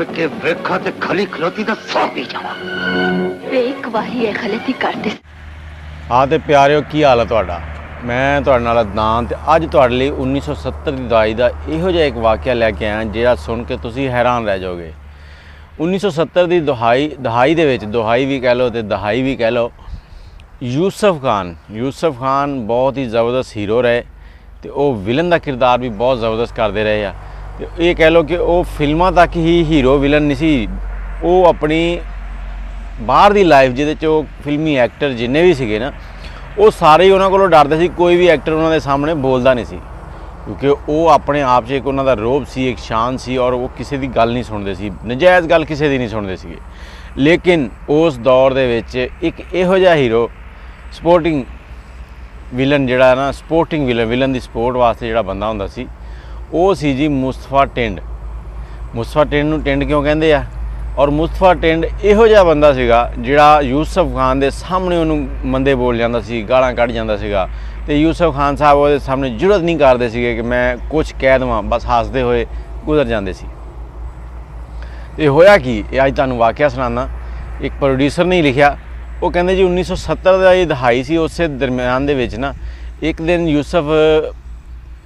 करके वेखा ते खली खलोती तो सौ पी जावा। एक वाही है गलती करते। हाँ तो प्यारिओ की हाल है तुहाडा। मैं तुहाडे नाल अदनान ते अज तुहाडे लई 1970 की दहाई का इहो जिहा एक वाक़या लैके आया जिहड़ा सुन के तुसीं हैरान रह जाओगे। 1970 की दहाई दे विच दुहाई भी कह लो ते दहाई भी कह लो। यूसुफ खान बहुत ही ज़बरदस्त हीरो रहे तो वह विलन का किरदार भी बहुत ज़बरदस्त करते रहे आ। तो ये कह लो कि वह फिल्मां तक ही हीरो विलन नहीं सी, वो अपनी बाहर की लाइफ जिहदे फिल्मी एक्टर जिन्ने भी सीगे ना वो सारे ही उन्होंने को डरते सी। कोई भी एक्टर उन्होंने सामने बोलता नहीं सी क्योंकि वो अपने आप से एक उन्होंने रोब सी, एक शान सी और वो किसी की गल नहीं सुनते सी, नजायज़ गल किसी की नहीं सुनते सी। लेकिन उस दौर दे विच एक इहो जिहा हीरो सपोर्टिंग विलन जिहड़ा ना सपोर्टिंग विलन की सपोर्ट वास्ते जिहड़ा बंदा हुंदा सी वो सी जी मुस्तफा टिंड। मुस्तफा टिंड नूं टिंड क्यों कहंदे आ? और मुस्तफा टिंड इहो जिहा बंदा सीगा जिहड़ा यूसुफ खान दे सामने उन्होंने मंदे बोल जांदा सी, गालां कढ जांदा सीगा ते यूसुफ खान साहब उहदे सामने जुरत नहीं करते सीगे कि मैं कुछ कह देवां, बस हसदे होए गुजर जांदे सी। ते होया कि अज तुहानूं वाक़या सुणाना। एक प्रोड्यूसर ने लिखिया, वो कहंदे जी 1970 का ये दहाई सी, उस दरम्यान दे विच ना एक दिन यूसुफ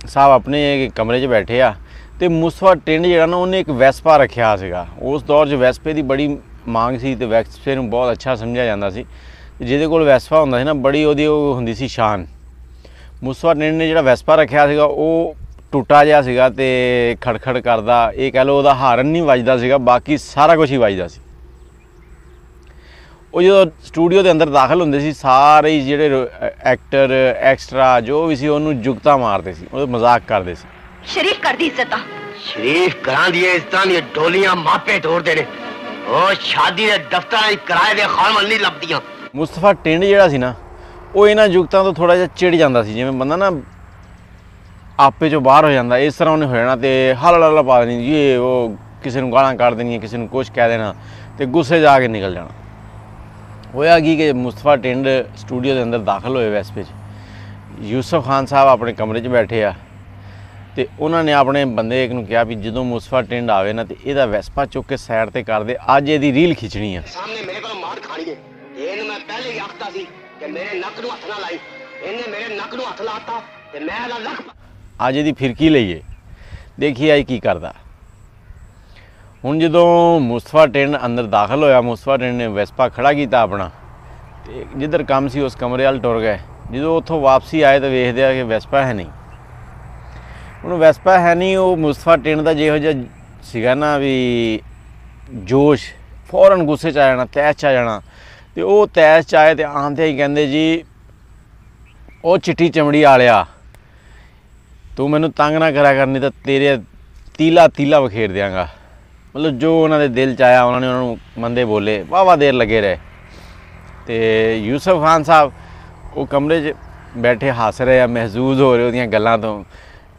साहब अपने कमरे 'च बैठे आ तो मुस्तफा टिंड जिहड़ा ना उन्हें एक वैस्पा रखिया सीगा। उस दौर 'च वैस्पे की बड़ी मांग सी तो वैस्पे नूं बहुत अच्छा समझिया जांदा सी। जिहदे कोल वैस्पा हुंदा सी ना बड़ी उहदी हुंदी सी शान। मुस्तफा टिंड ने जिहड़ा वैस्पा रखिया सीगा वो टुटा जिहा सीगा ते खड़खड़ करदा, ये कह लो उहदा हारन नहीं वजदा सीगा, बाकी सारा कुछ ही वजदा सी। वो जो स्टूडियो के अंदर दाखिल होंदे सी सारे ही जिहड़े एक्टर एक्सट्रा जो भी सी उहनूं जुगता मारते सी, उहदा मजाक करदे सी। शरीफ कर दी इज्जत शरीफ करा दी इज्जतां दी डोलियां मापे तोड़दे ने। ओ शादी दे दफ्तरां च किराए दे खानवल नहीं लभदियां। मुस्तफा टिंड जिहड़ा सी ना वो इन्हां जुगतां तो थोड़ा जिहा चिड़ जांदा सी, जिवें बंदा ना आपे चों बाहर हो जाता, इस तरह उन्हें हो जाना तो हल पा देनी ये वो, किसी को गालां कढ देनियां, किसी को कुछ कह देना तो गुस्से जा के निकल जाना। होया कि मुस्तफा टिंड स्टूडियो के अंदर दाखिल होए वैस्पे च। यूसुफ खान साहब अपने कमरे 'च बैठे आ तो उन्होंने अपने बंदे एक नूं कहा भी जो मुस्तफा टिंड आवे ना तो यदा वैस्पा चुक के साइड ते कर दे, अज ये रील खिंचनी है। सामने मेरे को मार खानी है। ਇਹਨੂੰ मैं पहले ही आखता सी कि मेरे नक नूं हथ ना लाई, ਇਹਨੇ मेरे नक नूं हथ लाता ते मैं ਇਹਦਾ ਲੱਕ अज ये फिरकी लईए, देखिए अज की करदा। हुण जदों मुस्तफा टिंड अंदर दाखिल होया, मुस्तफा टिंड ने वैस्पा खड़ा किया अपना ते जिधर काम सी उस कमरे वाल टुर गए। जो उत्थों वापसी आए तो वेखदे आ कि वैस्पा है नहीं। हुण वैस्पा है नहीं, वो मुस्तफा टिंड दा जिहो जिहा सीगा ना भी जोश, फौरन गुस्से च आ जाना, तैश च आ जाना। तो वो तैश च आए तो आंदे ही कहंदे जी वो चिट्टी चमड़ी वालिया तू मैनू तंग ना करा करनी तो तेरे तीला वखेर देंगा। मतलब जो उन्होंने दिल च आया उन्होंने उन्होंने मंदे बोले, वाह देर लगे रहे। तो यूसुफ खान साहब वो कमरे 'च बैठे हस रहे आ, महसूस हो रहे उहदियां गल्लां तो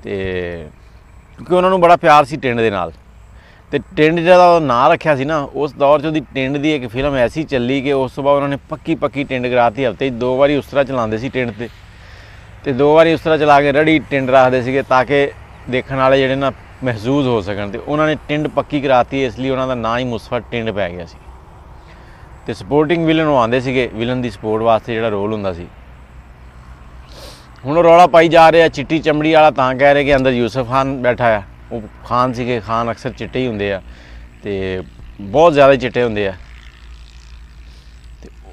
क्योंकि उन्होंने बड़ा प्यार सी टिंड दे नाल। ते टिंड जिहदा नाम रखिया सी ना उस दौर 'च टिंड की एक फिल्म ऐसी चली कि उस तो बाद उन्होंने पक्की टिंड कराती। हफ्ते 2 बारी उस तरह चलाते सी टिंड ते 2 बारी उस तरह चला के रड़ी टिंड रखते थे ताकि देखने वाले जिहड़े ना महसूस हो सकन। तो उन्होंने टिंड पक्की कराती, इसलिए उन्होंने नाम ही मुस्तफा टिंड पै गया सी। ते सपोर्टिंग विलन वो आते थे, विलन की सपोर्ट वास्ते जिहड़ा रोल हुंदा सी। हुण रौला पाई जा रहे, चिट्टी चमड़ी वाला तां कह रहे कि अंदर यूसुफ खान बैठा है। वो खान सीगे, खान अक्सर चिट्टे ही होंदे आ ते बहुत ज़्यादा चिट्टे होंदे आ।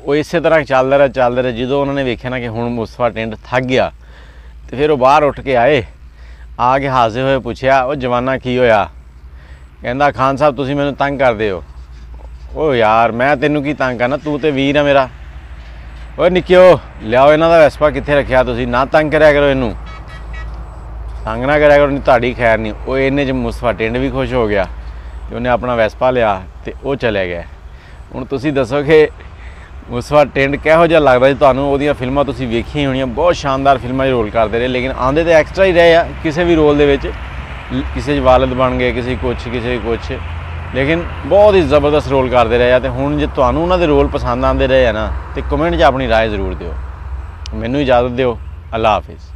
वो इस तरह चलदा रहा। जो उन्होंने वेख्या ना कि हुण मुस्तफा टिंड थक गया तो फिर वो बाहर उठ के आए, आके हसदे हुए पुछया वो जवाना की होया? कहंदा खान साहब तुसीं मैनूं तंग करदे हो। ओ यार मैं तेनों की तंग करना, तू तो वीर है मेरा। ओ निक्किओ लियाओ इन्हां दा वैस्पा कित्थे रखिया तुसीं, ना तंग करिया करो, इनू तंग ना करिया करो, नहीं तुहाडी खैर नहीं। वो इन्ने च मुस्तफा टिंड भी खुश हो गया कि उन्हें अपना वैस्पा लिया तो वो चले गए। हुण तुसीं दसो कि मुस्तफा टिंड किहो जिहा लगदा जी तुहानूं? ओहदियां फिल्मां तुसीं वेखियां होणीआं, बहुत शानदार फिल्मां 'च रोल करदे रहे, लेकिन आंदे तो एक्सट्रा ही रहे आ किसी भी रोल दे विच। किसी वालिद बन गए, किसी कुछ लेकिन बहुत ही ज़बरदस्त रोल करते रहे। तो हुण जे तुहानूं उन्हां दे रोल पसंद आते रहे हैं ना तो कमेंट 'च अपनी राय जरूर दिओ। मैनूं इजाज़त दिओ। अल्लाह हाफिज़।